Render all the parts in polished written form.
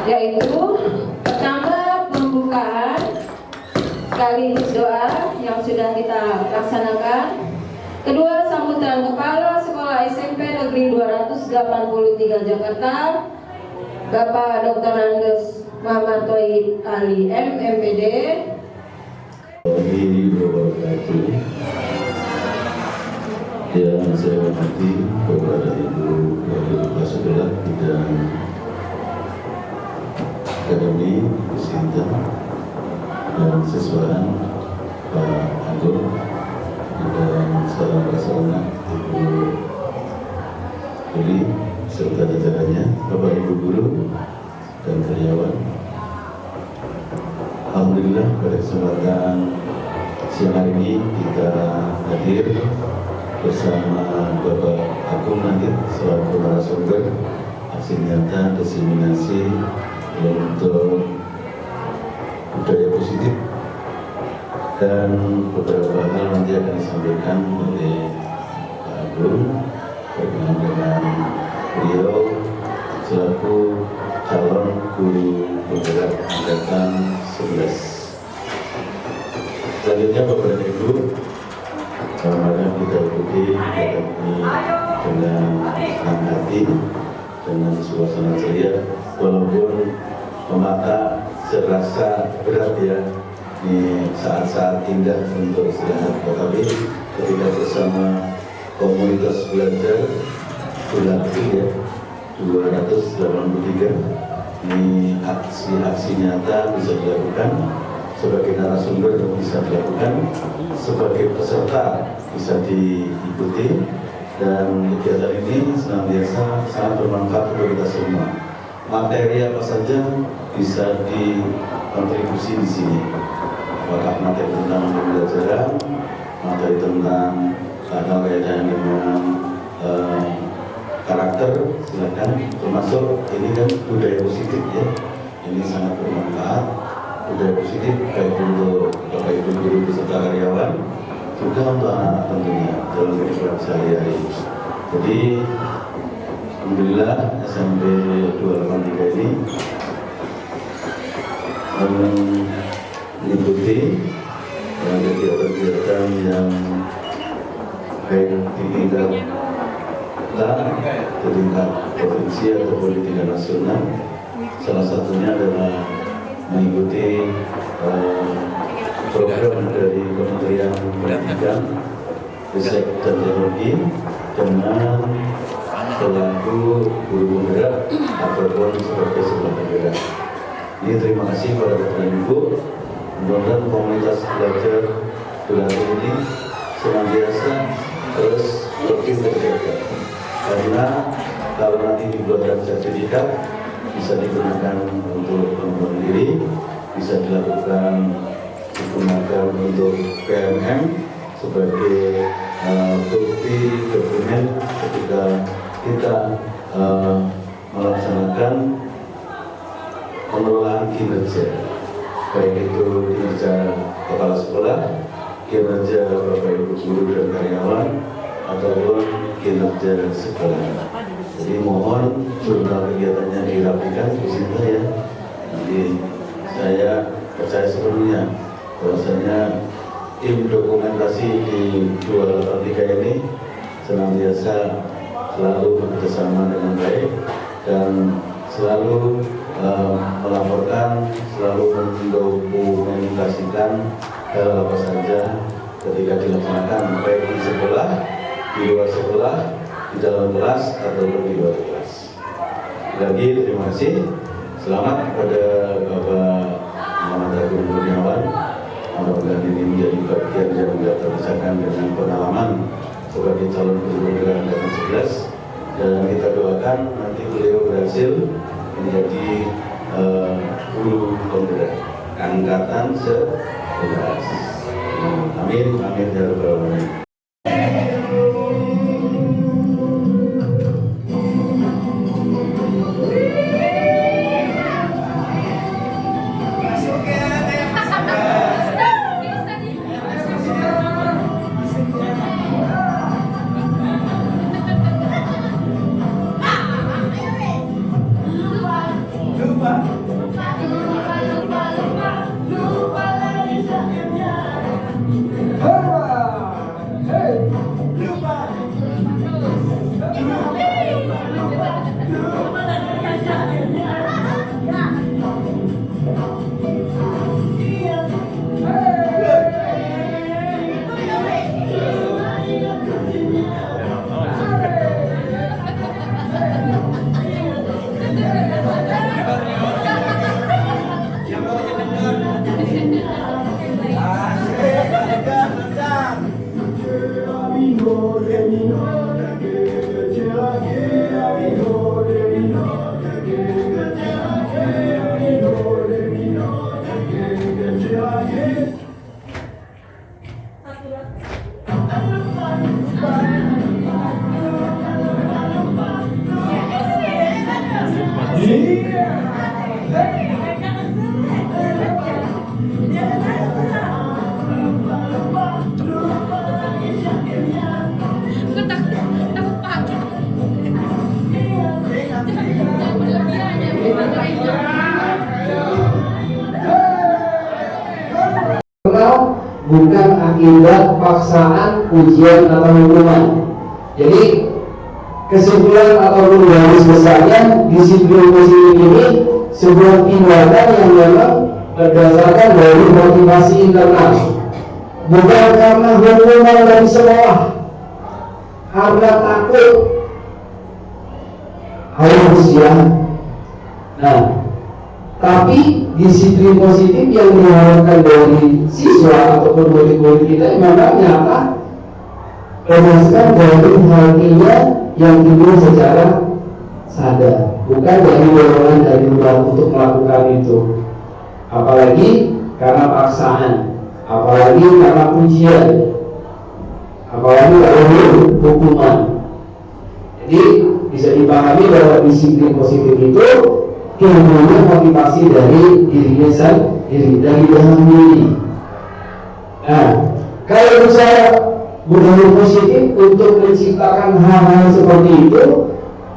yaitu pertama pembukaan sekaligus doa yang sudah kita laksanakan. Kedua, sambutan Kepala Sekolah SMP Negeri 283 Jakarta, Bapak Dr. Andes Muhammad Thoib Ali MMPD. Yang saya hormati kepada Ibu Kepala Sekolah Bidang Akademi Ibu Sinta dan siswaan Pak Agung dan salam prasarana Ibu Uli serta jajarannya, Bapak Ibu guru dan karyawan. Alhamdulillah pada kesempatan siang hari ini kita hadir bersama Bapak Agung nanti selaku narasumber aksi nyata diseminasi untuk budaya positif, dan beberapa hal nanti akan disampaikan oleh Pak Agung berkenaan dengan beliau selaku calon guru penggerak angkatan 11. Selanjutnya Bapak dan Ibu, mari kita ikuti kegiatan ini dengan senang hati, dengan suasana ceria, walaupun memata serasa berat ya di saat-saat indah untuk istirahat, tetapi ketika bersama komunitas belajar Bulati ya 283 ini aksi-aksi nyata bisa dilakukan, sebagai narasumber bisa dilakukan, sebagai peserta bisa diikuti, dan kegiatan ini senantiasa sangat bermanfaat untuk kita semua. Materi apa saja bisa dikontribusi di sini, apakah materi tentang pembelajaran, materi tentang hal kaitan dengan karakter, silakan, termasuk ini kan budaya positif ya, ini sangat bermanfaat. Budaya positif baik untuk Bapak Ibu guru beserta karyawan, juga untuk anak-anak tentunya dalam kehidupan sehari-hari. Jadi alhamdulillah SMP 283 ini mengikuti kegiatan-kegiatan yang baik di tingkat provinsi ataupun di tingkat nasional. Salah satunya adalah mengikuti program dari Kementerian Pendidikan, Riset dan Teknologi dengan selaku guru penggerak ataupun sebagai sekolah penggerak. Ini terima kasih kepada Bapak dan Ibu. Mudah-mudahan komunitas belajar Bulati ini senantiasa terus terjaga, karena kalau nanti dibuatkan sertifikat bisa digunakan untuk pengembangan diri, bisa digunakan untuk PMM sebagai bukti dokumen ketika kita melaksanakan pengelolaan kinerja, baik itu kinerja kepala sekolah, kinerja Bapak Ibu guru dan karyawan, ataupun kinerja sekolah. Jadi mohon jurnal kegiatannya dirapikan di sini ya. Nanti saya percaya sepenuhnya bahwasanya tim dokumentasi di 283 ini senantiasa selalu bekerjasama dengan baik dan selalu melaporkan, selalu mendokumentasikan hal apa saja ketika dilaksanakan, baik di sekolah, di luar sekolah, di dalam kelas ataupun di luar kelas. Lagi terima kasih. Selamat kepada Bapak Muhammad Agung Kurniawan. Mudah-mudahan ini menjadi bagian yang tidak terpisahkan dengan pengalaman sebagai calon guru penggerak angkatan 11, dan kita doakan nanti beliau berhasil menjadi guru penggerak angkatan 11. Amin, amin ya rabbal alamin. Lupa. akibat paksaan, ujian atau hukuman. Jadi kesimpulan atau garis besarnya, disiplin positif ini sebuah tindakan yang memang berdasarkan dari motivasi internal, bukan karena hukuman dari sekolah, karena takut harus ya. Nah, tapi disiplin positif yang diharapkan dari siswa ataupun murid-murid kita memang nyata berdasarkan dari hatinya yang timbul secara sadar, bukan dari dorongan dari luar untuk melakukan itu. Apalagi karena paksaan, apalagi karena pujian, apalagi karena hukuman. Jadi bisa dipahami bahwa disiplin positif itu timbulnya motivasi dari dirinya sendiri, dari dalam diri. Nah, kalau misalnya budaya positif untuk menciptakan hal-hal seperti itu,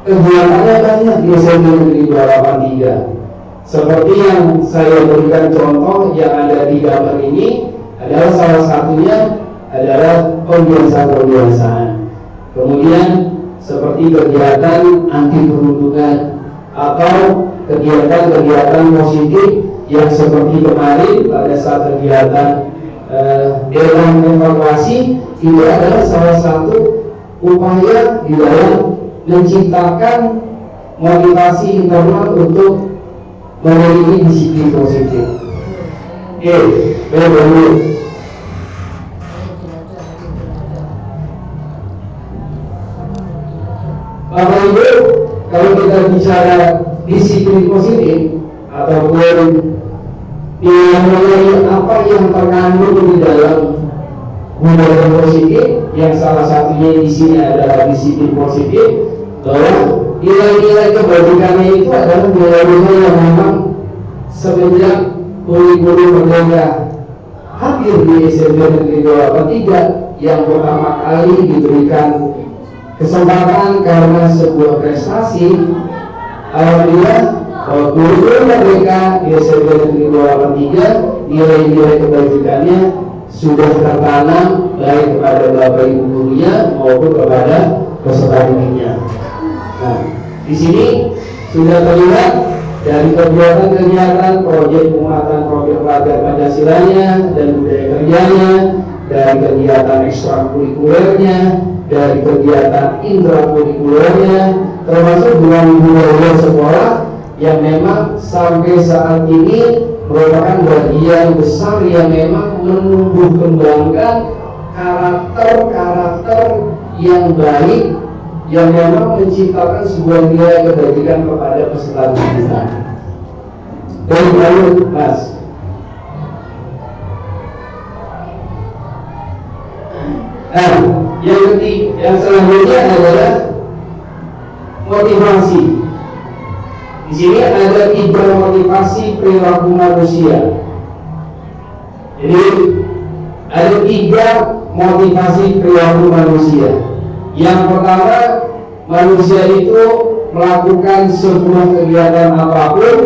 kegiatannya banyak di SMP Negeri 283. Seperti yang saya berikan contoh yang ada di gambar ini adalah salah satunya adalah pembiasaan-pembiasaan. Kemudian seperti kegiatan anti perundungan atau kegiatan-kegiatan positif yang seperti kemarin pada saat kegiatan dewan evaluasi, itu adalah salah satu upaya di dalam menciptakan motivasi internal untuk memiliki disiplin positif. Oke, baik dulu. Bapak Ibu, kalau kita bicara disiplin positif ataupun mengenai apa yang terkandung di dalam budaya positif, yang salah satunya di sini adalah disiplin positif, bahwa nilai-nilai kebajikannya itu adalah nilai-nilai yang memang semenjak kurikulum merdeka hadir di SMP Negeri 283 yang pertama kali diberikan kesempatan karena sebuah prestasi. Alhamdulillah bahwa kurikulum merdeka di SMP Negeri 283 nilai-nilai kebajikannya sudah tertanam baik kepada Bapak Ibu gurunya maupun kepada peserta didiknya. Nah, di sini sudah terlihat dari kegiatan-kegiatan proyek penguatan program pelajar Pancasilanya dan budaya kerjanya, dari kegiatan ekstrakurikulernya, dari kegiatan intrakurikulernya, termasuk dengan budaya sekolah yang memang sampai saat ini merupakan bagian besar yang memang menumbuh kembangkan karakter-karakter yang baik yang memang menciptakan sebuah nilai kebajikan kepada peserta didik kita. Dan lalu, Mas. Nah, yang selanjutnya adalah motivasi. Di sini ada 3 motivasi perilaku manusia. Jadi ada 3 motivasi perilaku manusia. Yang pertama, manusia itu melakukan sebuah kegiatan apapun,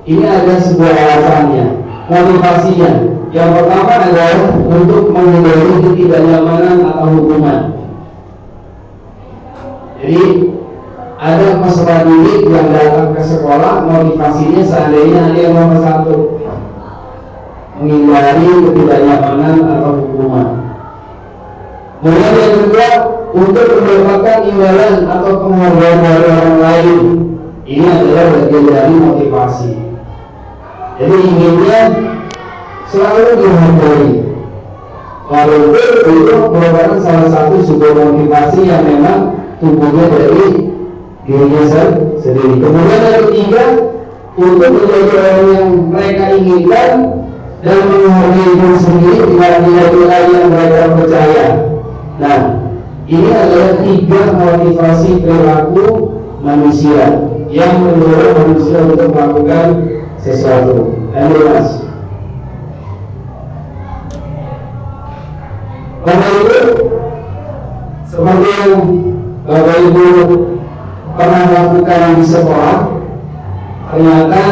ini ada sebuah alasannya, motivasinya. Yang pertama adalah untuk menghindari ketidaknyamanan atau hukuman. Jadi ada peserta didik yang datang ke sekolah, motivasinya seandainya ada yang nomor 1, menghindari ketidaknyamanan atau hukuman. Kemudian yang kedua, untuk mendapatkan imbalan atau penghargaan dari orang lain. Ini adalah bagian dari motivasi. Jadi inginnya selalu dihargai. Walaupun itu merupakan salah satu sebuah motivasi yang memang tumbuhnya dari dirinya sendiri. Kemudian yang ketiga, untuk menjadi orang yang mereka inginkan dan menghargai diri sendiri dengan nilai-nilai yang mereka percaya. Nah, ini adalah 3 motivasi perilaku manusia yang mendorong manusia untuk melakukan sesuatu. Ayo Mas. Bapak Ibu, seperti yang Bapak Ibu pernah lakukan di sekolah, ternyata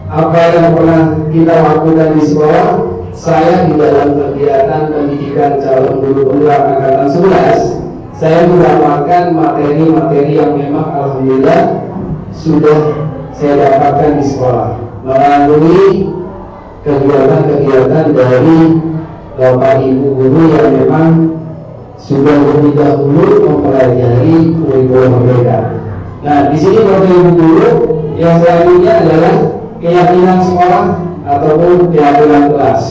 apa yang pernah kita lakukan di sekolah saya di dalam kegiatan pendidikan calon guru penggerak angkatan 11, saya mendapatkan materi-materi yang memang alhamdulillah sudah saya dapatkan di sekolah melalui kegiatan-kegiatan dari Bapak Ibu guru yang memang sudah lebih dahulu mempelajari kurikulum mereka. Nah, di sini Bapak Ibu guru yang selanjutnya adalah keyakinan sekolah ataupun keyakinan kelas.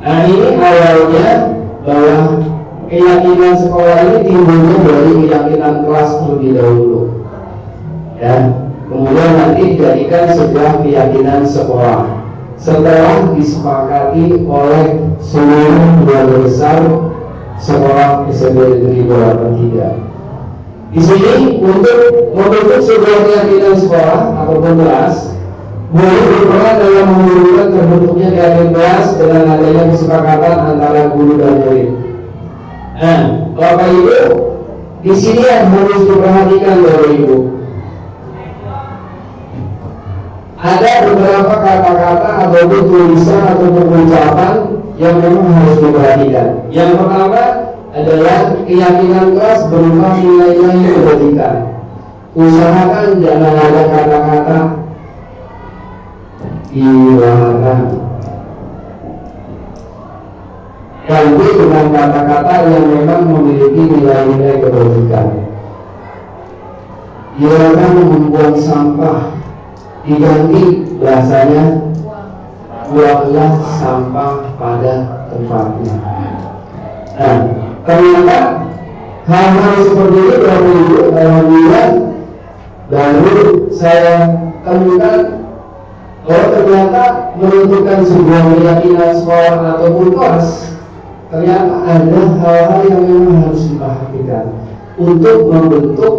Nah, ini awalnya bahwa keyakinan sekolah ini timbulnya dari keyakinan kelas terlebih dahulu, ya. Kemudian nanti dijadikan sebuah keyakinan sekolah setelah disepakati oleh seluruh keluarga besar sekolah SMP Negeri Borapan 3. Di sini untuk membentuk sebuah keyakinan sekolah ataupun kelas boleh berperan dalam mewujudkan terbentuknya keyakinan kelas dengan adanya kesepakatan antara guru dan murid. Nah, Bapak Ibu, di sini yang harus diperhatikan Bapak Ibu, ada beberapa kata-kata ataupun tulisan ataupun ucapan yang memang harus diperhatikan. Yang pertama adalah keyakinan kelas berupa nilai-nilai kebajikan. Usahakan jangan ada kata-kata dilarang. Ganti dengan kata-kata yang memang memiliki nilai-nilai kebajikan. Dilarang membuang sampah, diganti bahasanya buanglah sampah pada tempatnya. Nah, ternyata hal-hal seperti ini alhamdulillah baru saya temukan bahwa ternyata menentukan sebuah keyakinan sekolah ataupun kelas, ternyata ada hal-hal yang memang harus diperhatikan untuk membentuk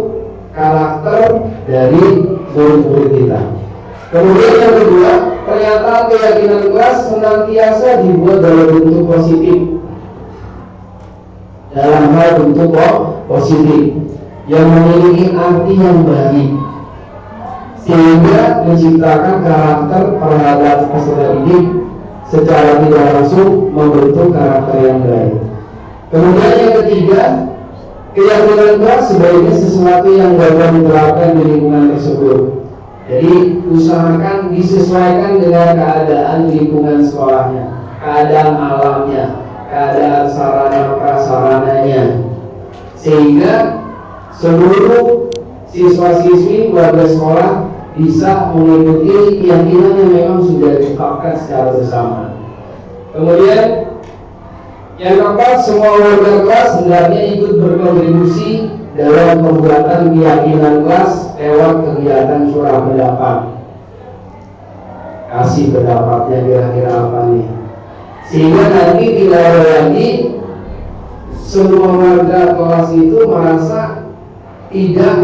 karakter dari murid-murid kita. Kemudian yang kedua, ternyata keyakinan kelas senantiasa dibuat dalam bentuk positif, dalam hal bentuk positif yang memiliki arti yang baik, sehingga menciptakan karakter terhadap peserta didik secara tidak langsung membentuk karakter yang baik. Kemudian yang ketiga, keyakinan kelas sebaiknya sesuatu yang dapat diterapkan di lingkungan tersebut. Jadi usahakan disesuaikan dengan keadaan lingkungan sekolahnya, keadaan alamnya, keadaan sarana prasarananya, sehingga seluruh siswa-siswi warga sekolah bisa mengikuti keyakinan yang memang sudah ditetapkan secara bersama. Kemudian yang keempat, semua warga kelas hendaknya ikut berkontribusi dalam pembuatan keyakinan kelas lewat kegiatan surah pendapat. Kasih pendapatnya kira-kira apa nih? Sehingga nanti tidak ada lagi semua warga kelas itu merasa tidak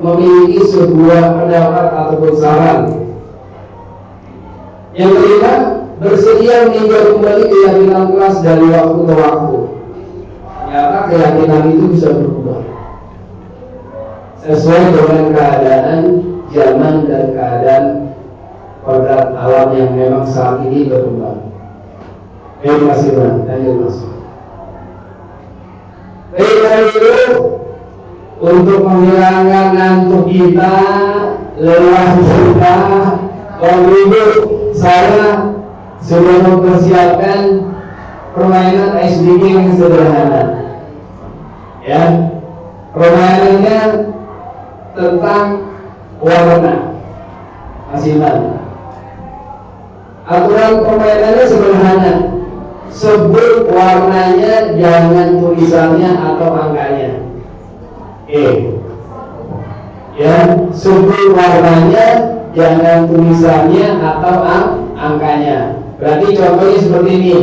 memiliki sebuah pendapat ataupun saran. Yang kelima, bersedia meninjau kembali keyakinan kelas dari waktu ke waktu. Ternyata keyakinan itu bisa berubah sesuai dengan keadaan zaman dan keadaan kodrat alam yang memang saat ini berubah. Terima kasih Mas. Lanjut Mas. Baik, hari itu untuk menghilangkan ngantuk kita, lelah kita, Ibu, saya sudah mempersiapkan permainan SDG yang sederhana. Ya, permainannya tentang warna. Mas Iman, aturan permainannya sederhana. Sebut warnanya, jangan tulisannya atau angkanya. Ya, sebut warnanya, jangan tulisannya atau angkanya. Berarti contohnya seperti ini.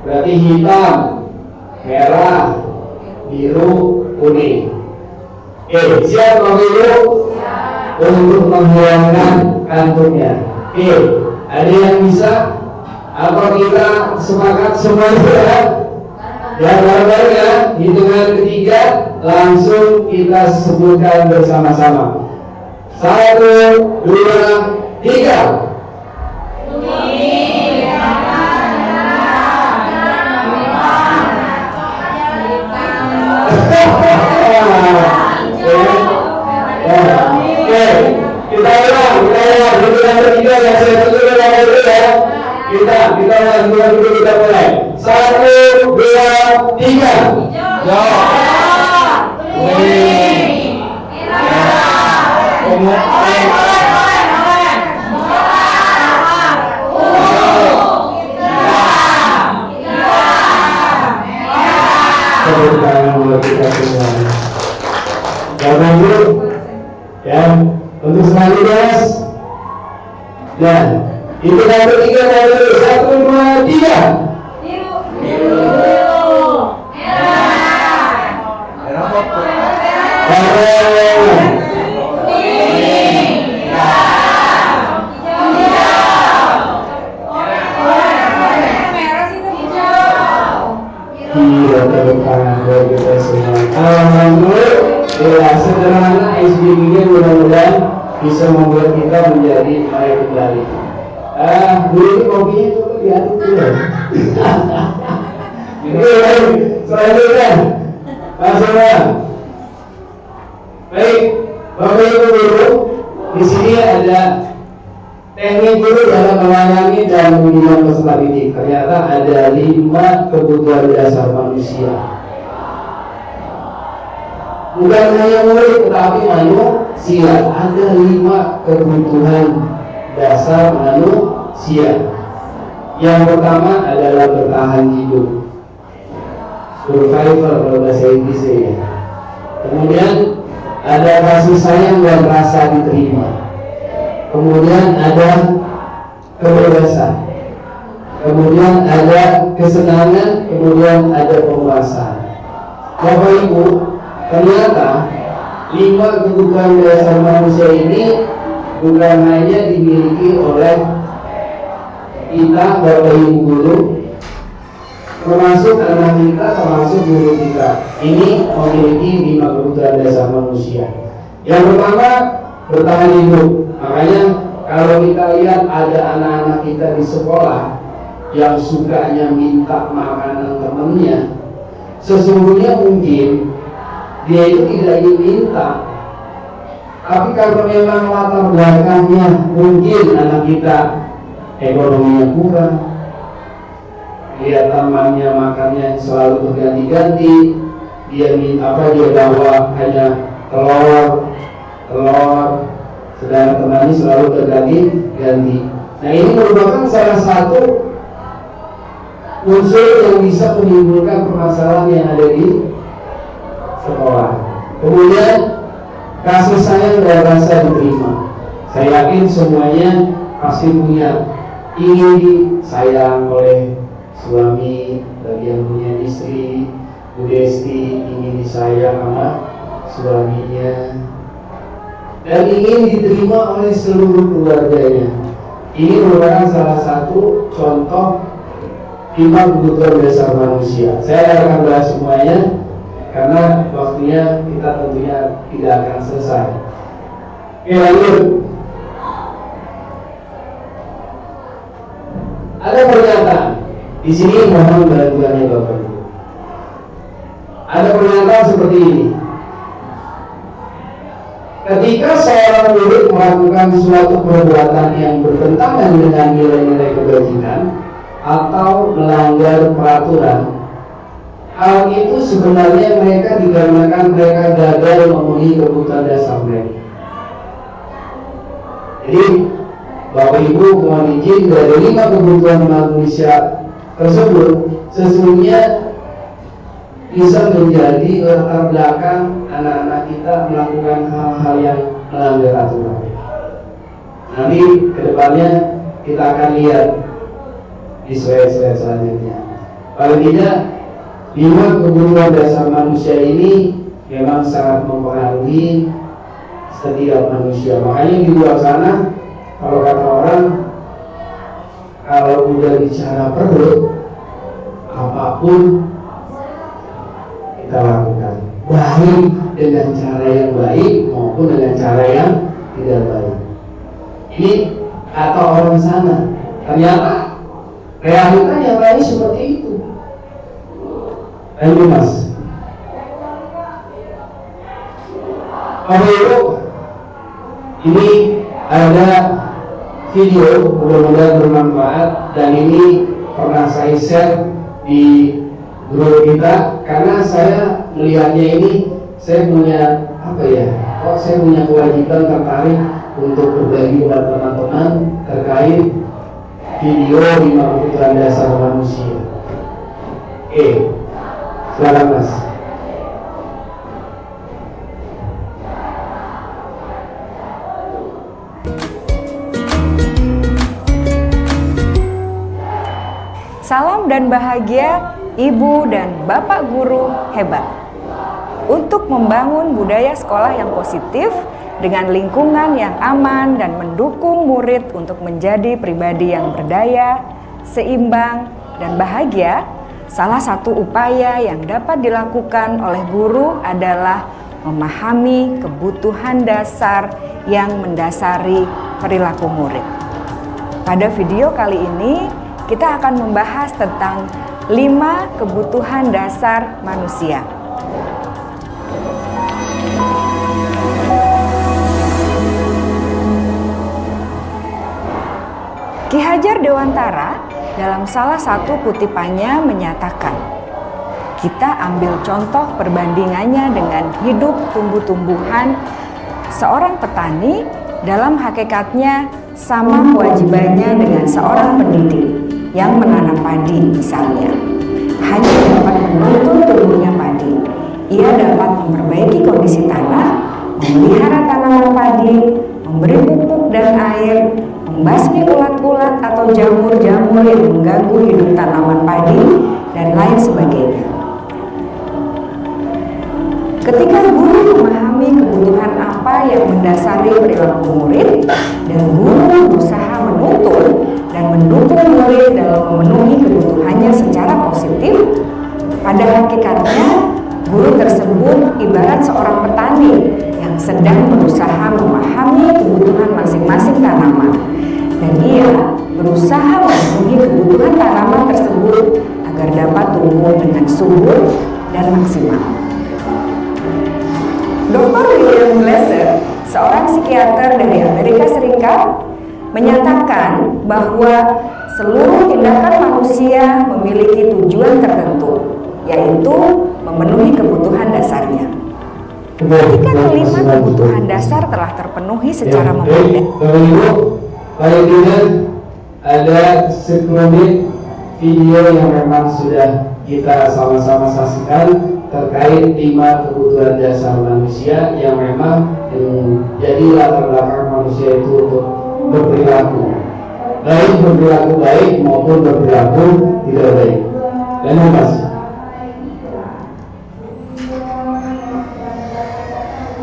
Berarti hitam, merah, biru, kuning. Siap Bapak Ibu? Untuk menghilangkan kantuknya. Ada yang bisa? Atau kita sepakat semua ya? Dan bareng-bareng ya, hitungan ketiga langsung kita sebutkan bersama-sama. 1, 2, 3. Oke, kita ulang. Dulu yang ketiga yang saya tutup yang dulu ya. Kita ulang dulu kita mulai. 1, 2, 3. Tepuk tangan buat kita semua. Jangan dulu ya. Untuk selanjutnya, dan itu yang ketiga dari 1, 2, 3. Alhamdulillah, sederhana SDG-nya mudah-mudahan bisa membuat kita menjadi baik kembali. Dulu ini kopinya dulu diaduk dulu. Selanjutnya, masalah. Baik, Bapak Ibu Guru, di sini ada teknik guru dalam melayani dan mendidik peserta didik. Ternyata ada 5 kebutuhan dasar manusia. Bukan hanya murid, tetapi manusia. Ada 5 kebutuhan dasar manusia. Yang pertama adalah bertahan hidup, survival kalau bahasa Inggrisnya. Kemudian ada kasih sayang dan rasa diterima. Kemudian ada kebebasan. Kemudian ada kesenangan. Kemudian ada pemuasan. Bapak Ibu, ternyata 5 kebutuhan dasar manusia ini bukan hanya dimiliki oleh kita, Bapak Ibu Guru, termasuk anak kita, termasuk guru kita. Ini memiliki 5 kebutuhan dasar manusia. Yang pertama, bertahan hidup. Makanya kalau kita lihat ada anak-anak kita di sekolah yang sukanya minta makanan temannya, sesungguhnya mungkin dia itu tidak ingin minta, tapi kalau memang latar belakangnya mungkin anak kita ekonominya kurang, lihat temannya makannya selalu berganti-ganti, dia bawa hanya telur, sedangkan temannya selalu berganti-ganti. Nah, ini merupakan salah satu unsur yang bisa menimbulkan permasalahan yang ada di sekolah. Kemudian kasih sayang dan rasa diterima. Saya yakin semuanya pasti punya, ingin disayang oleh suami, bagi yang punya istri, Bu Desti ingin disayang sama suaminya dan ingin diterima oleh seluruh keluarganya. Ini merupakan salah satu contoh 5 kebutuhan dasar manusia. Saya akan bahas semuanya karena waktunya kita tentunya tidak akan selesai. Oke, lanjut. Ada pernyataan di sini, mohon bantuannya Bapak Ibu. Ada pernyataan seperti ini. Ketika seorang murid melakukan suatu perbuatan yang bertentangan dengan nilai-nilai kebajikan atau melanggar peraturan, hal itu sebenarnya mereka dikarenakan mereka gagal memenuhi kebutuhan dasar mereka. Jadi Bapak Ibu mohon izin, dari 5 kebutuhan manusia tersebut sesungguhnya bisa menjadi latar belakang anak-anak kita melakukan hal-hal yang melanggar aturan. Nanti kedepannya kita akan lihat di slide-slide selanjutnya. Paling tidak 5 kebutuhan dasar manusia ini memang sangat mempengaruhi setiap manusia. Makanya di luar sana, kalau kata orang, kalau udah bicara perut, apapun kita lakukan, baik dengan cara yang baik maupun dengan cara yang tidak baik. Ini kata orang sana. Ternyata realita yang lain seperti itu. Ayo Mas. Bapak Ibu, ini ada video, mudah-mudahan bermanfaat, dan ini pernah saya share di grup kita karena saya melihatnya ini, saya punya saya punya kewajiban tertarik untuk berbagi buat teman-teman terkait video 5 kebutuhan dasar manusia. Oke, silakan Mas. Salam dan bahagia Ibu dan Bapak guru hebat. Untuk membangun budaya sekolah yang positif dengan lingkungan yang aman dan mendukung murid untuk menjadi pribadi yang berdaya, seimbang, dan bahagia, salah satu upaya yang dapat dilakukan oleh guru adalah memahami kebutuhan dasar yang mendasari perilaku murid. Pada video kali ini, kita akan membahas tentang 5 kebutuhan dasar manusia. Ki Hajar Dewantara dalam salah satu kutipannya menyatakan, kita ambil contoh perbandingannya dengan hidup tumbuh-tumbuhan. Seorang petani dalam hakikatnya sama kewajibannya dengan seorang pendidik yang menanam padi misalnya. Hanya dapat menuntun tumbuhnya padi. Ia dapat memperbaiki kondisi tanah, memelihara tanaman padi, memberi pupuk dan air, membasmi ulat-ulat atau jamur-jamur yang mengganggu hidup tanaman padi, dan lain sebagainya. Ketika guru memahami kebutuhan apa yang mendasari perilaku murid, dan guru berusaha menuntun dan mendukung murid dalam memenuhi kebutuhannya secara positif, pada hakikatnya guru tersebut ibarat seorang petani yang sedang berusaha memahami kebutuhan masing-masing tanaman, dan ia berusaha memenuhi kebutuhan tanaman tersebut agar dapat tumbuh dengan subur dan maksimal. Dr. William Glasser, seorang psikiater dari Amerika Serikat, menyatakan bahwa seluruh tindakan manusia memiliki tujuan tertentu, yaitu memenuhi kebutuhan dasarnya. Ketika kelima kebutuhan dasar telah terpenuhi secara memadai, paling tidak ada sekelumit video yang memang sudah kita sama-sama saksikan terkait 5 kebutuhan dasar manusia yang memang jadi latar belakang manusia itu untuk berperilaku baik maupun berperilaku tidak baik. Dan Mas,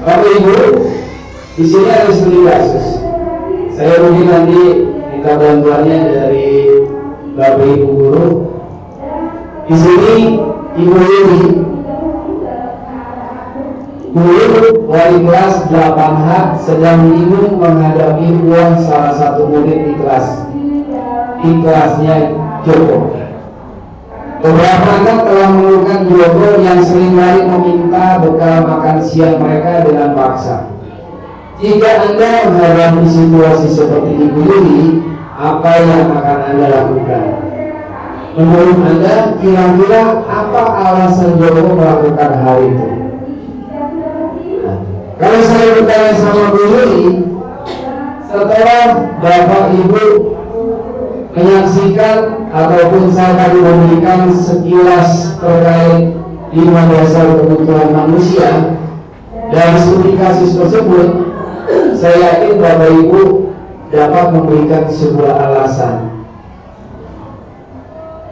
Bapak Ibu, di sini ada studi kasus. Saya mungkin nanti minta bantuannya dari Bapak Ibu guru. Di sini Ibu ini guru wali kelas 8H sedang bingung menghadapi uang salah satu murid di kelasnya Joko. Beberapa anak telah mengeluhkan Joko yang seringkali meminta bekal makan siang mereka dengan paksa. Jika Anda menghadapi situasi seperti Ibu Yuli, apa yang akan Anda lakukan? Menurut Anda, kira-kira apa alasan Joko melakukan hal itu? Kalau saya bertanya sama Bu Yuli, setelah Bapak Ibu menyaksikan ataupun saya tadi memberikan sekilas terkait 5 dasar kebutuhan manusia dari studi kasus tersebut, saya yakin Bapak Ibu dapat memberikan sebuah alasan.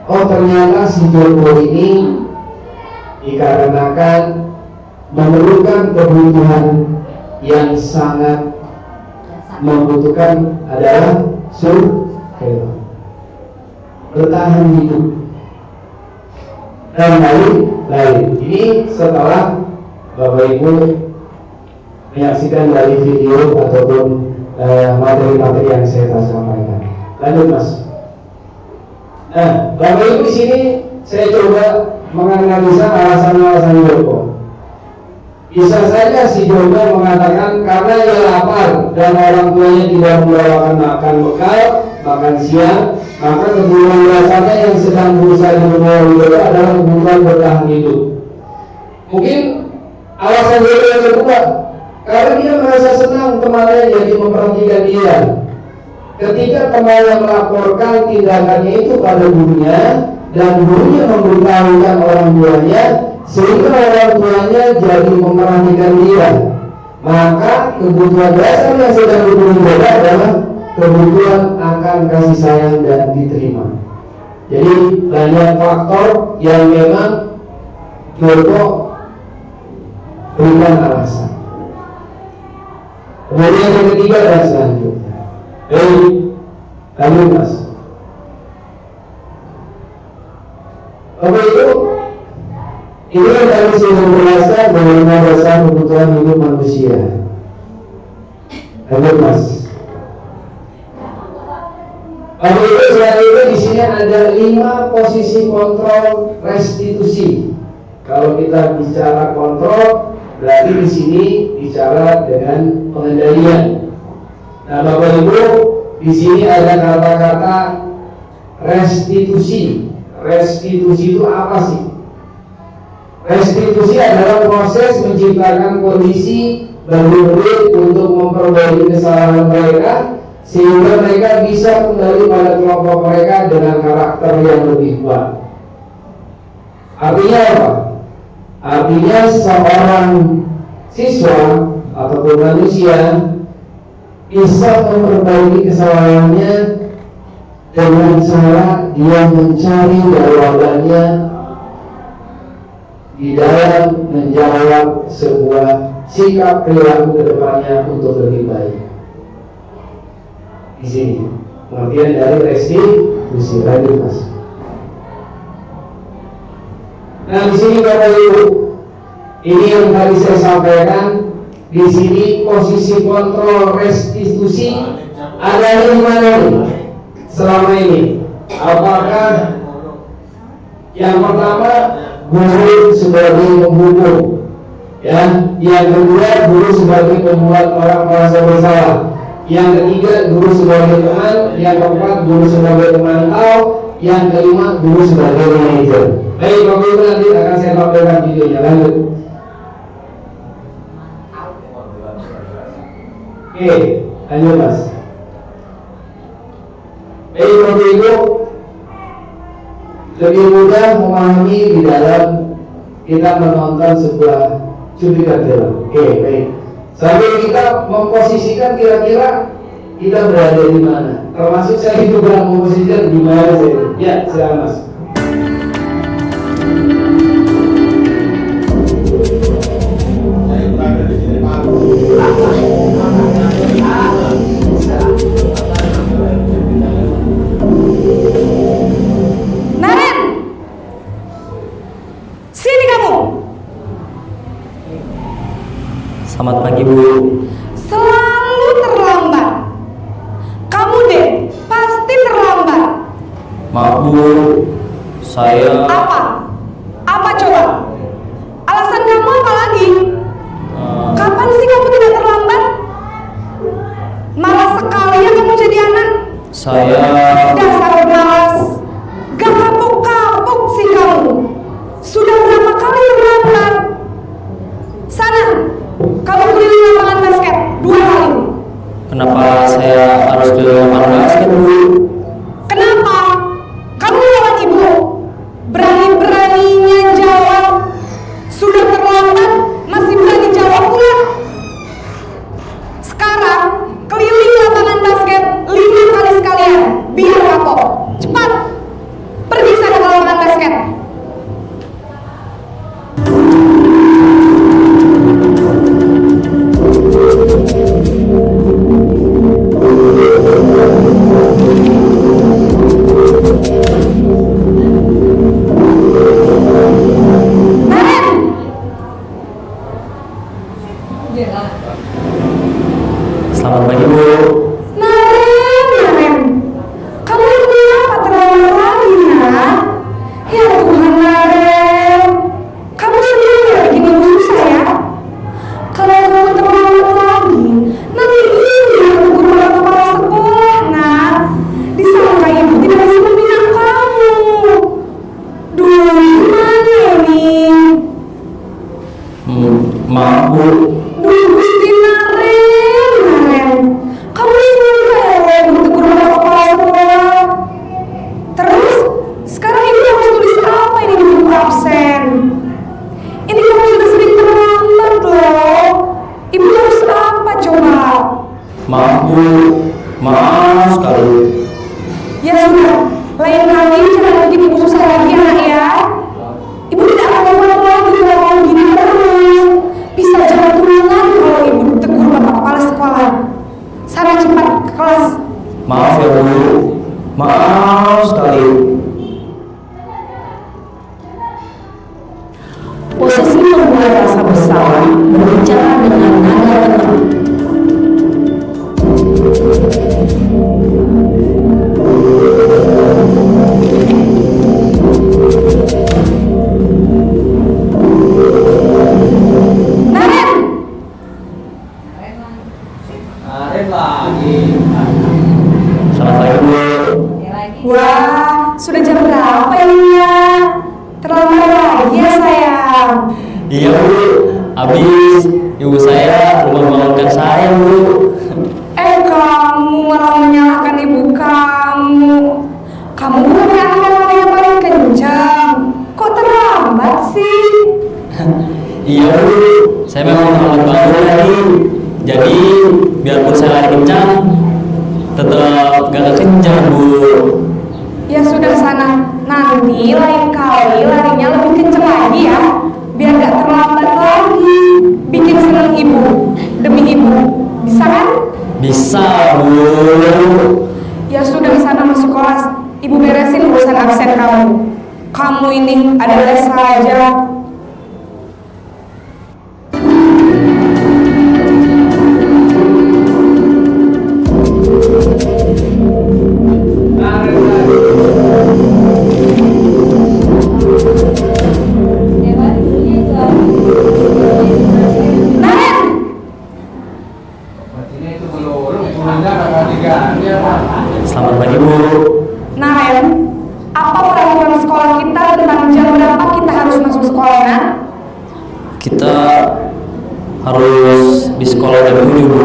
Oh, ternyata si Joko ini dikarenakan memerlukan kebutuhan yang sangat membutuhkan adalah survival, bertahan hidup, dan lain-lain. Ini setelah Bapak Ibu menyaksikan dari video ataupun materi-materi yang saya sampaikan. Lanjut Mas. Nah, Bapak Ibu di sini saya coba menganalisa alasan-alasan Joko. Bisa saja si jomblo mengatakan karena ia lapar dan orang tuanya tidak membawakan makan bekal, makan siang, maka kebutuhan dasarnya yang sedang berusaha dipenuhi itu adalah kebutuhan bertahan hidup. Mungkin alasan jomblo yang kedua, karena dia merasa senang temannya jadi memperhatikan dia. Ketika temannya melaporkan tindakannya itu pada gurunya dan gurunya memberitahukan orang tuanya, sehingga orang tuanya jadi memperhatikan dia, maka kebutuhan dasar yang sedang dipenuhi adalah kebutuhan akan kasih sayang dan diterima. Jadi banyak faktor yang memang jomblo berikan alasan. Kemudian yang ketiga dan selanjutnya, lanjut mas. Apa itu? Ini yang kami sudah menjelaskan bagaimana dasar kebutuhan hidup manusia. Lanjut mas. Apa itu? Selanjutnya di sini ada 5 posisi kontrol restitusi. Kalau kita bicara kontrol, berarti di sini bicara dengan pengendalian. Nah, Bapak Ibu, di sini ada kata-kata restitusi. Restitusi itu apa sih? Restitusi adalah proses menciptakan kondisi bagi murid untuk memperbaiki kesalahan mereka sehingga mereka bisa kembali pada kelompok mereka dengan karakter yang lebih kuat. Artinya apa? Artinya seorang siswa ataupun manusia bisa memperbaiki kesalahannya dengan cara dia mencari jawabannya di dalam menjawab sebuah sikap perilaku kedepannya untuk lebih baik. Di sini pengertian dari restitusi. Lanjut mas. Nah di sini Bapak Ibu, ini yang tadi saya sampaikan. Di sini posisi kontrol restitusi ada di mana nih selama ini? Apakah yang pertama guru sebagai pembunuh, ya? Yang kedua guru sebagai pembuat orang merasa bersalah. Yang ketiga guru sebagai teman. Yang keempat guru sebagai pemantau. Yang kelima guru sebagai manajer. Baik Bapak Ibu, nanti akan saya tampilkan videonya. Lanjut. Oke, lanjut mas. Baik Bapak Ibu, lebih mudah memahami di dalam kita menonton sebuah cuplikan film. Oke, baik. Sambil kita memposisikan kira-kira kita berada di mana. Termasuk saya juga memposisikan di mana saya. Ya, silakan mas. Naren, sini kamu. Selamat pagi Bu. Selalu terlambat. Kamu deh pasti terlambat. Maaf Bu, saya Apa coba? Alasan kamu apa lagi? Kapan sih kamu tidak terlambat? Malas sekali ya kamu jadi anak. Saya Dasar malas. Gak kapok-kapok sih kamu. Sudah berapa kali terlambat? Sana, kamu keliling lapangan basket 2 kali. kenapa saya harus ke lapangan basket Bu? Kenapa? Kamu lawan ibu. Berani-beraninya jawab. Sudah terlambat, masih berani jawab pula. Sekarang, keliling lapangan basket 5 kali sekalian. Biar kapok. Cepat. Pergi sana ke lapangan basket. Naren! Selamat pagi Bu. Naren, kamu itu kenapa terlambat lagi, nak? Ya Tuhan, Naren, kamu sendiri yang bikin ibu susah ya? Maaf Bu, maaf sekali. Ya sudah, lain kali jangan bikin ibu susah lagi anak ya. Ibu tidak akan mau lagi kalau kamu gini terus. Bisa jangan turunan kalau ibu ditegur bapak kepala sekolah. Sana cepat ke kelas. Maaf ya Bu, maaf sekali. Posisi membuat rasa bersalah berbicara dengan nada tenang. Selamat pagi Bu. Wah, sudah jam berapa ini ya? Terlambat lagi ya sayang. Iya Bu, habis ibu saya membangunkan saya Bu. Kamu malah menyalahkan ibu kamu. Kamu bukannya anak yang paling kencang. Kok terlambat sih? Iya Bu, saya memang terlambat bangun tadi. Jadi biarpun saya lari kencang, tetap gak kencang Bu. Ya sudah sana, nanti lain kali larinya lebih kencang lagi ya, biar gak terlambat lagi. Bikin seneng ibu, demi ibu, bisa kan? Bisa Bu. Ya sudah sana masuk kelas, ibu beresin urusan absen kamu. Kamu ini ada saja. Selamat pagi Bu. Naren, apa peraturan sekolah kita tentang jam berapa kita harus masuk sekolah, Nak? Kita harus di sekolah jam 7 Bu.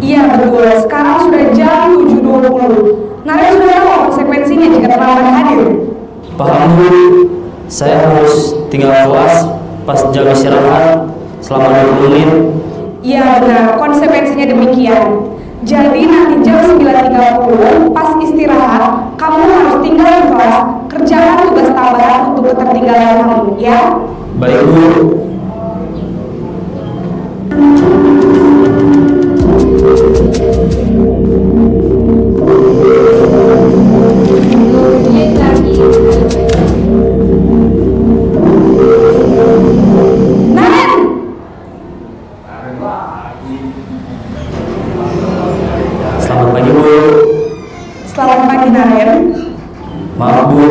Iya betul, sekarang sudah jam 7.20. Naren sudah tahu konsekuensinya jika terlambat hadir. Paham Bu, saya harus tinggal kelas pas jam istirahat selama 20 menit. Iya benar, konsekuensinya demikian. Jadi nanti jam 9.30 pas istirahat, kamu harus tinggal di kelas, kerjakan tugas tambahan untuk ketertinggalan kamu, ya? Baik Bu. Naren! Selamat pagi Bu. Selamat pagi Naren. Maaf Bu,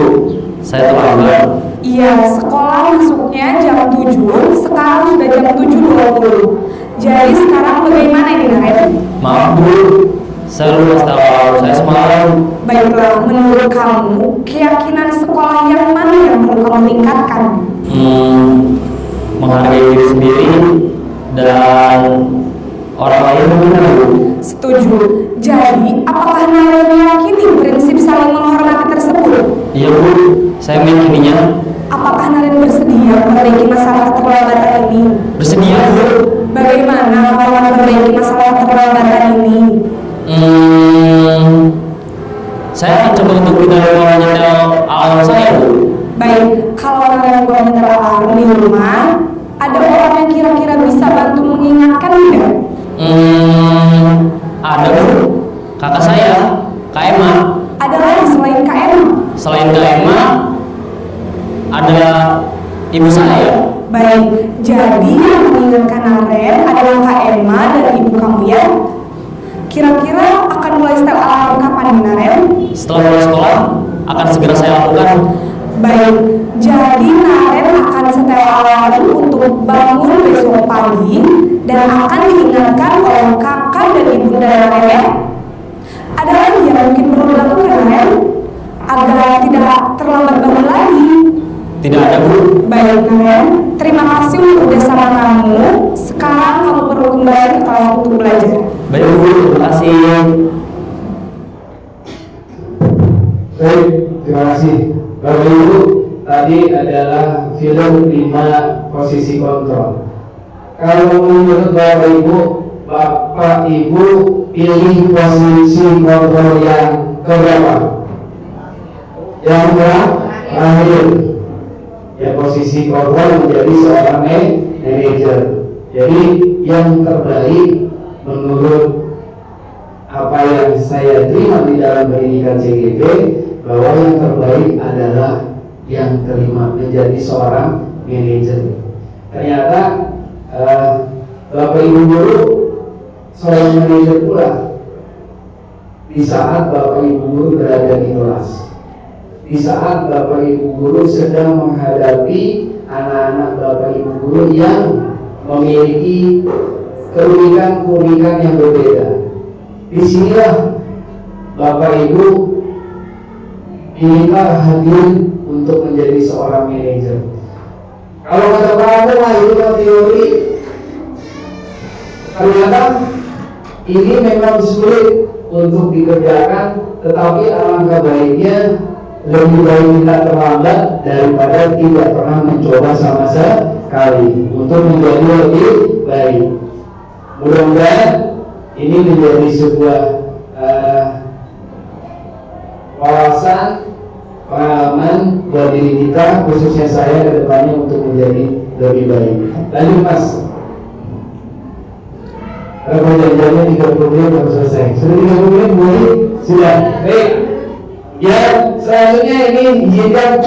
saya terlambat. Iya, sekolah masuknya jam 7, sekarang sudah jam 7.20. Jadi sekarang bagaimana ini Naren? Maaf Bu, saya lupa tahu saya semalam. Baiklah, menurut kamu, keyakinan sekolah yang mana yang perlu kamu tingkatkan? Menghargai diri sendiri dan orang lain benar Bu. Setuju. Jadi, apakah Naren meyakini prinsip saling menghormati tersebut? Iya Bu, saya meyakininya. Apakah Naren bersedia memperbaiki masalah keterlambatan ini? Bersedia Bu. Bagaimana kalau memperbaiki masalah keterlambatan ini? Saya akan coba untuk tidak menyetel alarm saya Bu. Baik, kalau Naren buat nyetel alarm di rumah, ada orang yang kira-kira bisa bantu mengingatkan tidak? Ada Bu, kakak saya, Kak Emma. Ada lagi selain KM? Selain Kak Emma, ada ibu saya. Baik, jadi yang mengingatkan Naren adalah Kak Emma dan ibu kamu ya? Kira-kira akan mulai setel alarm kapan nih Naren? Setelah pulang sekolah, akan segera saya lakukan. Baik, jadi Naren akan setel alarm untuk bangun besok pagi dan akan diingatkan oleh kakak dan ibunda Naren ya. Ada lagi yang mungkin perlu dilakukan Naren agar tidak terlambat bangun lagi? Tidak ada Bu. Baik Naren, terima kasih untuk kerjasama kamu. Sekarang kamu perlu kembali ke kelas untuk belajar. Baik Bu, terima kasih. Baik, terima kasih. Bapak Ibu, tadi adalah film 5 posisi kontrol. Kalau menurut Bapak Ibu, Bapak Ibu pilih posisi kontrol yang keberapa? Yang terakhir. Ya, posisi kontrol menjadi seorang manajer. Jadi yang terbaik menurut apa yang saya terima di dalam pendidikan CGP, bahwa yang terbaik adalah yang terima menjadi seorang manajer. Ternyata Bapak Ibu guru seorang manajer pula di saat Bapak Ibu guru berada di kelas, di saat Bapak Ibu guru sedang menghadapi anak-anak Bapak Ibu guru yang memiliki keunikan-keunikan yang berbeda. Disinilah Bapak Ibu diminta hadir untuk menjadi seorang manajer. Kalau kata praktek itu teori, ternyata ini memang sulit untuk dikerjakan, tetapi alangkah baiknya lebih baik kita terlambat daripada tidak pernah mencoba sama sekali untuk menjadi lebih baik. Mudah-mudahan ini menjadi sebuah wawasan, pengalaman buat diri kita, khususnya saya ke depannya untuk menjadi lebih baik. Lanjut Mas. Perjanjiannya 30 menit harus selesai. Sudah 30 menit mulai? Sudah. Baik. Ya, selanjutnya ini izinkan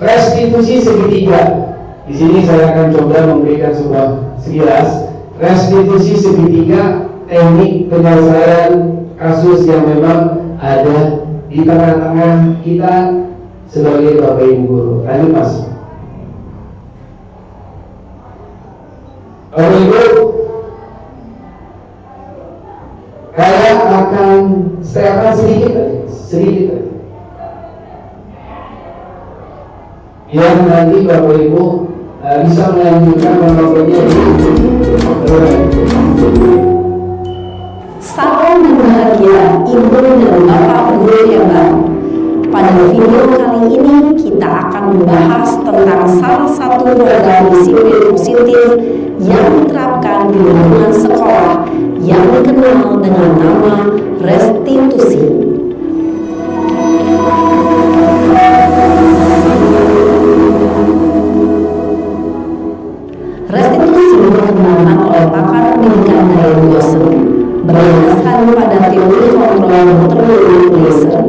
restitusi segitiga. Di sini saya akan coba memberikan sebuah sekilas restitusi segitiga, teknik penyelesaian kasus yang memang ada di tengah-tengah kita sebagai Bapak Ibu guru. Lanjut Mas. Bapak Ibu, saya akan setelkan sedikit yang nanti Bapak Ibu bisa melanjutkan monolognya di Salam berbahagia Ibu dan Bapak guru yang baru. Pada video kali ini kita akan membahas tentang salah satu program disiplin positif yang diterapkan di lingkungan sekolah yang dikenal dengan nama restitusi. Restitusi dikembangkan oleh pakar pendidikan dari dosen berdasarkan pada teori kontrol motor-laser.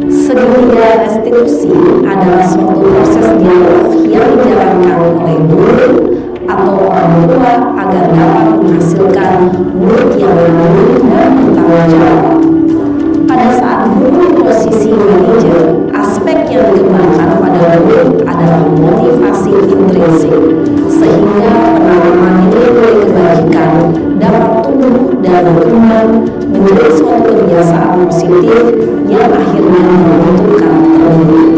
Segitiga restitusi adalah suatu proses dialog yang dijalankan oleh guru atau orang tua agar dapat menghasilkan murid yang mandiri dan bertanggung jawab. Pada saat guru posisi manajer, aspek yang dikembangkan pada murid adalah motivasi intrinsik, sehingga penanaman nilai-nilai kebajikan dapat tumbuh dan berkembang menjadi suatu kebiasaan positif yang akhirnya menentukan terwujud.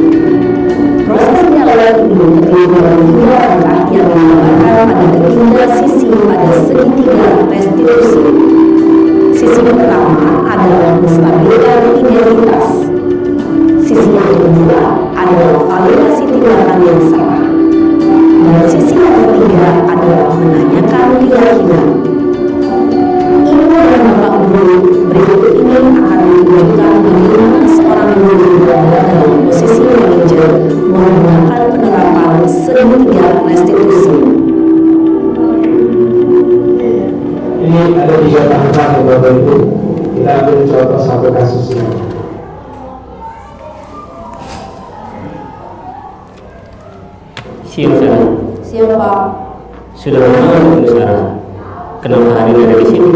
Proses dialog ini terdiri dari 2 langkah yang digambarkan pada ketiga sisi pada segitiga restitusi. Sisi pertama adalah menstabilkan identitas. Sisi yang kedua adalah validasi tindakan yang salah. Dan sisi yang ketiga adalah menanyakan keyakinan. Ibu dan Bapak guru, berikut ini akan menunjukkan bagaimana seorang guru berada dalam posisi manajer menggunakan penerapan segitiga restitusi. Ini ada 3 tahapan ya Bapak Ibu. Kita ambil contoh satu kasusnya. Siap Sarah. Siap Pak. Sudah lama ketemu Sarah. Kenapa hari ini ada di sini?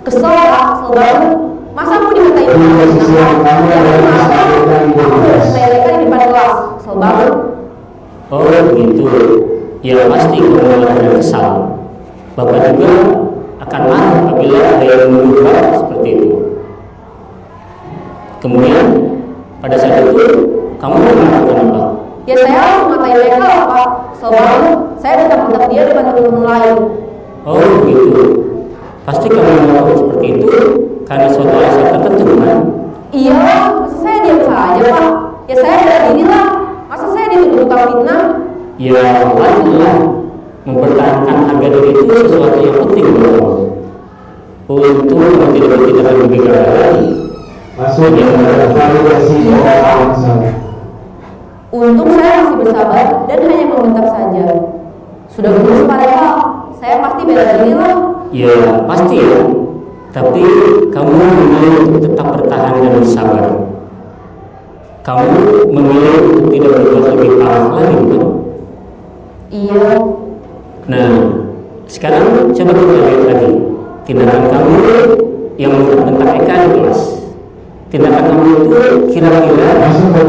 Kesel Pak, kesel banget. Masa aku dimintain Ini posisi yang pertama adalah menstabilkan identitas. di depan kelas, kesel banget. Oh begitu. Ya pasti kamu akan kesal. Bapak juga akan marah apabila ada yang menuduh seperti itu. Kemudian pada saat itu kamu melakukan apa? Ya saya langsung ngatain mereka lah Pak, kesel banget. Saya bentak-bentak dia depan teman-teman lain. Oh begitu. Pasti kamu melakukan seperti itu karena suatu alasan tertentu kan? Iya lah, masa saya diam saja Pak? Ya saya udah gini lah, masa saya dituduh tukang fitnah? Ya wajarlah. Mempertahankan harga diri itu sesuatu yang penting bagi kamu. tidak lebih gagal lagi. Maksudnya validasi yang salah. Untung saya masih bersabar dan hanya membentak saja. Sudah begitu padahal saya pasti bela diri lah. Ya pasti ya. Tapi kamu memilih untuk tetap bertahan dan bersabar. Kamu memilih untuk tidak berbuat lebih parah lagi, bukan? Iya. Nah, sekarang coba kita lihat lagi tindakan kamu yang membentak Eka di kelas. Tindakan kamu itu kira-kira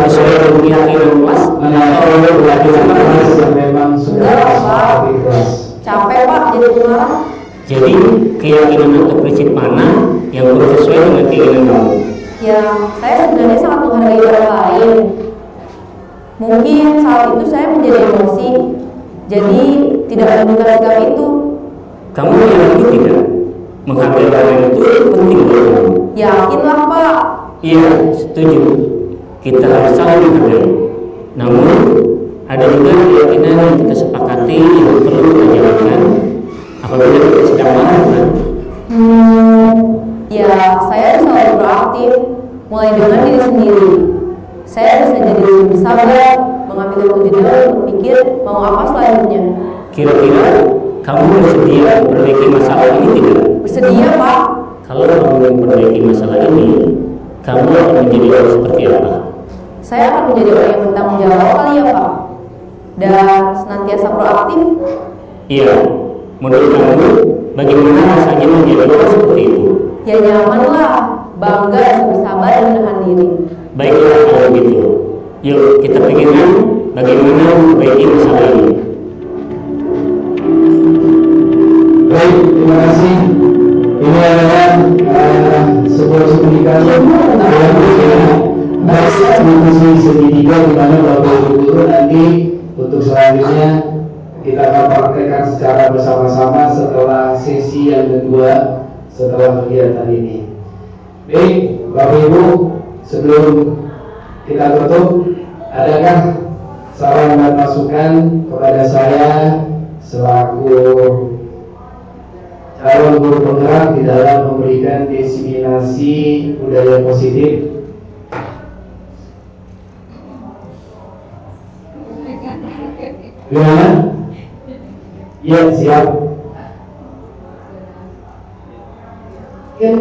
sesuai dengan keyakinan kelas atau keyakinan yang memang sudah seperti kelas. Capek Pak jadi pemarah. Jadi keyakinan atau prinsip mana yang kurang sesuai dengan keinginan kamu? Ya, saya sebenarnya sangat menghargai orang lain. Mungkin saat itu saya menjadi emosi, jadi tidak menentukan sikap itu. Kamu yakin tidak? Menghargai orang lain itu penting buat kamu. Yakinlah Pak. Iya, setuju. Kita harus saling menghargai. Namun, ada juga keyakinan yang kita sepakati yang perlu kita jalankan apabila kita sedang marah, kan? Ya, saya selalu proaktif, mulai dengan diri sendiri. Saya bisa jadi lebih bersabar, mengambil waktu jeda untuk berpikir mau apa selanjutnya. Kira-kira kamu bersedia memperbaiki masalah ini tidak? Bersedia Pak. Kalau kamu memperbaiki masalah ini, kamu akan menjadi orang seperti apa? Saya akan menjadi orang yang bertanggung jawab kali ya Pak. Dan senantiasa proaktif. Iya, menurut kamu bagaimana rasanya menjadi orang seperti itu? Ya nyaman lah, bangga bisa bersabar dan menahan diri. Baiklah kalau begitu. Yuk kita pikirkan bagaimana memperbaiki masalah ini. Baik, terima kasih. Ini adalah sebuah cuplikan yang diskusi segitiga di mana Bapak Ibu Guru nanti untuk selanjutnya kita akan praktekkan secara bersama-sama setelah sesi yang kedua setelah kegiatan ini. Baik, Bapak Ibu, sebelum kita tutup, adakah saran dan masukan kepada saya selaku calon guru penggerak di dalam memberikan diseminasi budaya positif? Gimana? Ya, siap. Mungkin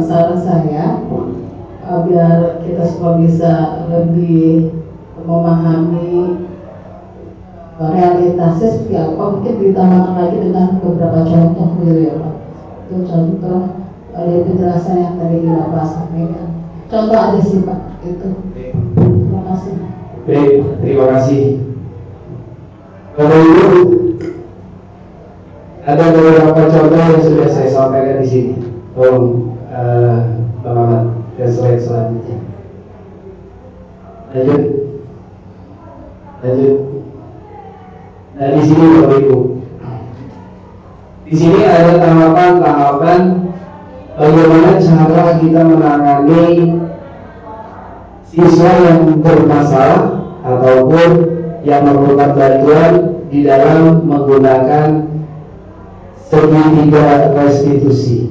saran saya biar kita semua bisa lebih memahami realitasnya seperti apa, mungkin ditambahkan lagi dengan beberapa contoh gitu ya Pak. Itu contoh dari penjelasan yang tadi Bapak sampaikan. Contoh aja sih Pak, itu. Terima kasih. Baik, terima kasih. Bapak Ibu, ada beberapa contoh yang sudah saya sampaikan di sini. Tolong Bang Ahmad ke slide selanjutnya. Lanjut. Nah, di sini Bapak Ibu, di sini ada tahapan-tahapan bagaimana cara kita menangani siswa yang bermasalah ataupun yang memerlukan bantuan di dalam menggunakan segitiga restitusi.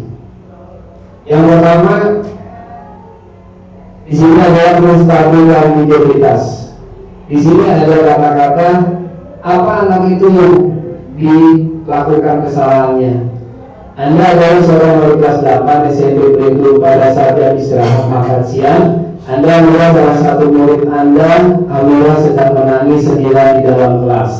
Yang pertama, di sini adalah menstabilkan identitas. Di sini ada kata-kata apa anak itu yang dilakukan kesalahannya. Anda adalah seorang murid kelas 8 SMP Pelindung. Pada saat jam istirahat makan siang, Anda melihat salah satu murid Anda, Amira, sedang menangis sendirian di dalam kelas.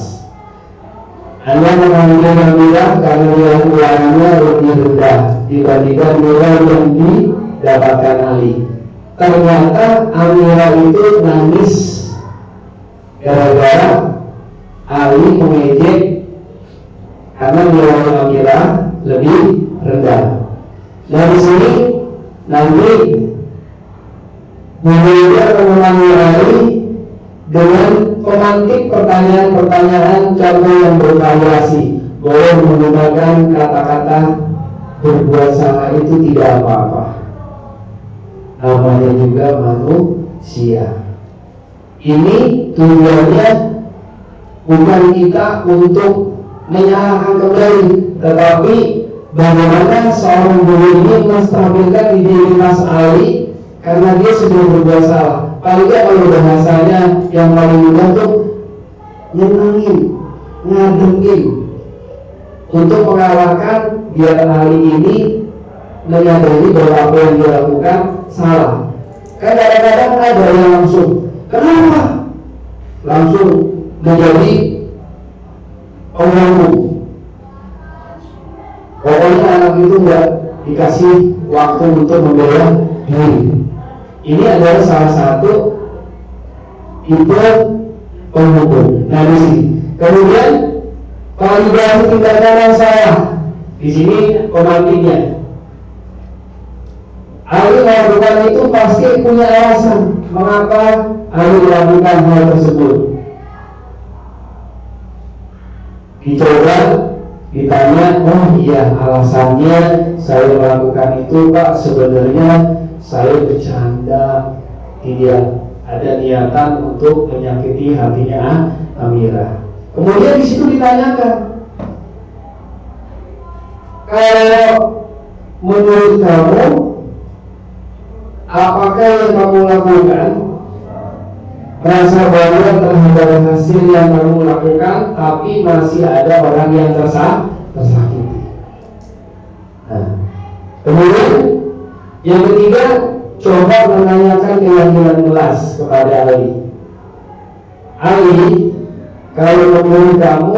Anda memanggil Amira karena nilai ulangannya lebih rendah dibandingkan nilai yang didapatkan Ali. Ternyata Amira itu nangis gara-gara Ali mengejek karena nilai Amira lebih rendah. Nah, di sini nanti Mulia akan memanggil Ali dengan pemantik pertanyaan-pertanyaan contoh yang bervariasi. Boleh menggunakan kata-kata berbuat salah itu tidak apa-apa. Namanya juga manusia. Ini tujuannya bukan kita untuk menyalahkan kembali, tetapi bagaimana seorang guru ini menstabilkan identitas Ali karena dia sudah berbuat salah. Paling tidak kalau bahasanya yang paling mudah tuh nyenengin, ngadengin, untuk mengalahkan biar Ali ini menyadari bahwa apa yang dia lakukan salah. Kan kadang-kadang ada yang langsung, kenapa? Langsung menjadi pengaku. Pokoknya anak itu nggak dikasih waktu untuk membela diri. Ini adalah salah satu tipe penghukum. Nah di sini, kemudian validasi tindakan yang salah. Di sini pemantiknya. Ali melakukan itu pasti punya alasan mengapa Ali melakukan hal tersebut. Dicoba, ditanya, oh iya alasannya saya melakukan itu Pak, sebenarnya saya bercanda, tidak ada niatan untuk menyakiti hatinya Amirah. Kemudian di situ ditanyakan, kalau menurut kamu apakah yang kamu lakukan merasa bangga terhadap hasil yang kamu lakukan, tapi masih ada orang yang tersakiti. Nah, kemudian yang ketiga, coba menanyakan keyakinan kelas kepada Ali. Ali, kalau menurut kamu,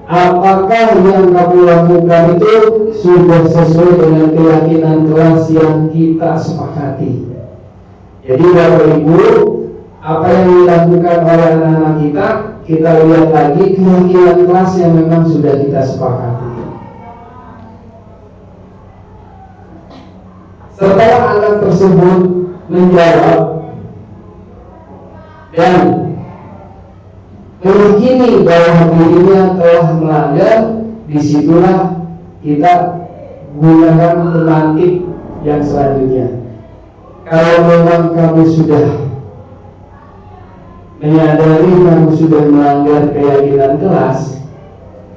apakah yang kamu lakukan itu sudah sesuai dengan keyakinan kelas yang kita sepakati? Jadi Bapak Ibu, apa yang dilakukan oleh anak-anak kita lihat lagi keyakinan kelas yang memang sudah kita sepakati. Setelah anak tersebut menjawab dan meyakini bahwa dirinya telah melanggar, disitulah kita gunakan pemantik yang selanjutnya. Kalau memang kamu sudah menyadari kamu sudah melanggar keyakinan kelas,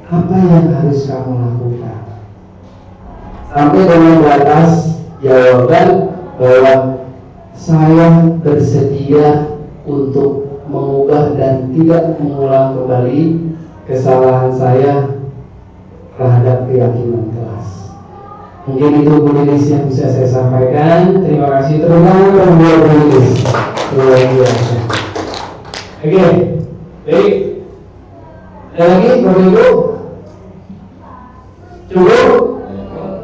apa yang harus kamu lakukan? Sampai dengan batas jawaban bahwa saya bersedia untuk mengubah dan tidak mengulang kembali kesalahan saya terhadap keyakinan kelas. Mungkin itu Bu Lilis yang bisa saya sampaikan. Terima kasih terutama kepada Bu Lilis. Luar biasa. Oke, baik. Ada lagi Bapak Ibu? Cukup?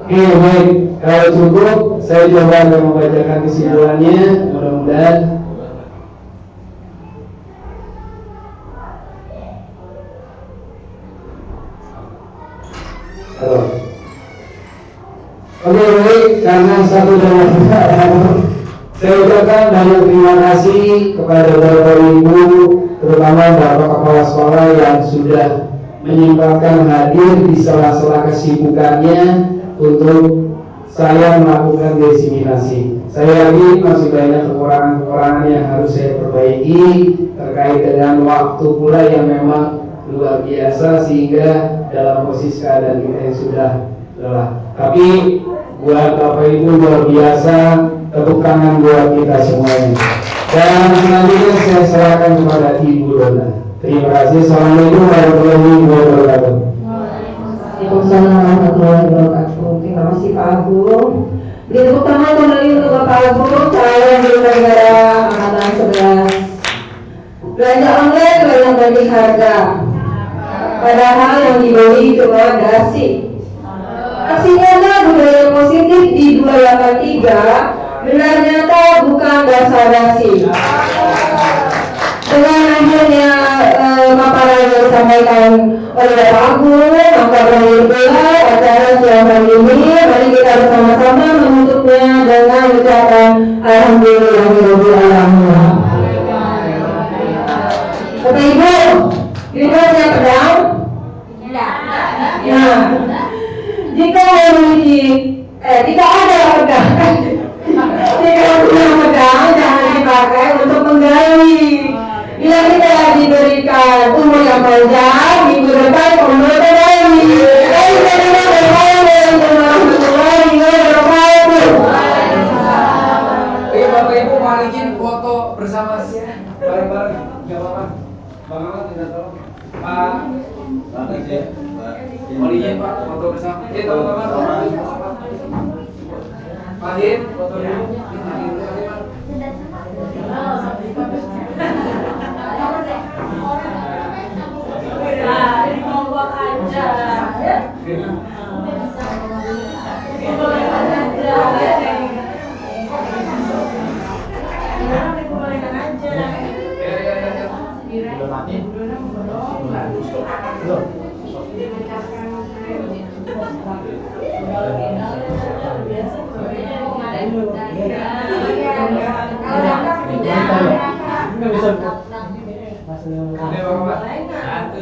Oke, baik. Kalau cukup, saya coba membacakan kesimpulannya. Mudah-mudahan Oke, baik, karena satu dan saya ucapkan banyak terima kasih kepada Bapak Ibu, terutama Bapak Kepala Sekolah yang sudah menyempatkan hadir di sela-sela kesibukannya untuk saya melakukan diseminasi. Saya yakin masih banyak kekurangan-kekurangan yang harus saya perbaiki terkait dengan waktu pula yang memang luar biasa sehingga dalam posisi keadaan kita yang sudah lelah. Tapi buat Bapak Ibu luar biasa, tepuk tangan buat kita semuanya. Dan selanjutnya saya serahkan kepada Ibu Dona. Terima kasih. Assalamualaikum warahmatullahi wabarakatuh. Waalaikumsalam warahmatullahi wabarakatuh. Terima kasih Pak Agung. Beri tepuk tangan kembali untuk Bapak Agung, calon guru negara angkatan 11. Belanja online banyak bagi harga, padahal yang dibeli cuma dasi. Aksi nyata budaya positif di 283 benar nyata bukan basa-basi. Dengan akhirnya paparan yang disampaikan oleh Bapak Agung, maka berakhir pula acara siang hari ini. Mari kita bersama-sama menutupnya dengan ucapan Alhamdulillahirabbil alamin. Bapak Ibu, ini punya pedang? Nah, jika ada pedang, jika punya pedang jangan dipakai untuk menggali. Bila kita diberikan umur yang panjang, minggu depan umur kembali. Mas. Bareng-bareng, nggak apa-apa. Bang Ahmad minta tolong. Pak. Makasih, Pak. Oh iya Pak, foto bersama. Teman-teman, foto bersama. Pak Din, foto dulu.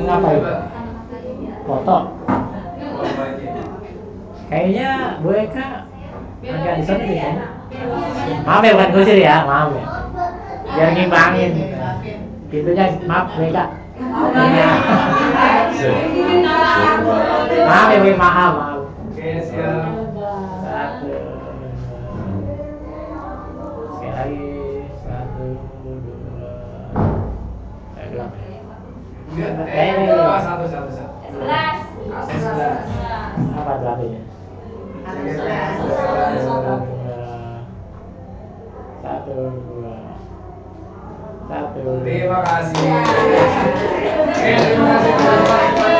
Ngapain? Foto. Kayaknya Bu Eka agak di sana deh. Maaf ya bukan kusir ya, maaf ya. Biar ngimbangin. Gitunya maaf Bu Eka. Iya. Maaf ya Bu, maaf. Oke, siap. Satu. Sekali lagi. Satu, dua. Belum. Satu. Apa belakangnya? Satu, dua. Terima kasih. Terima kasih.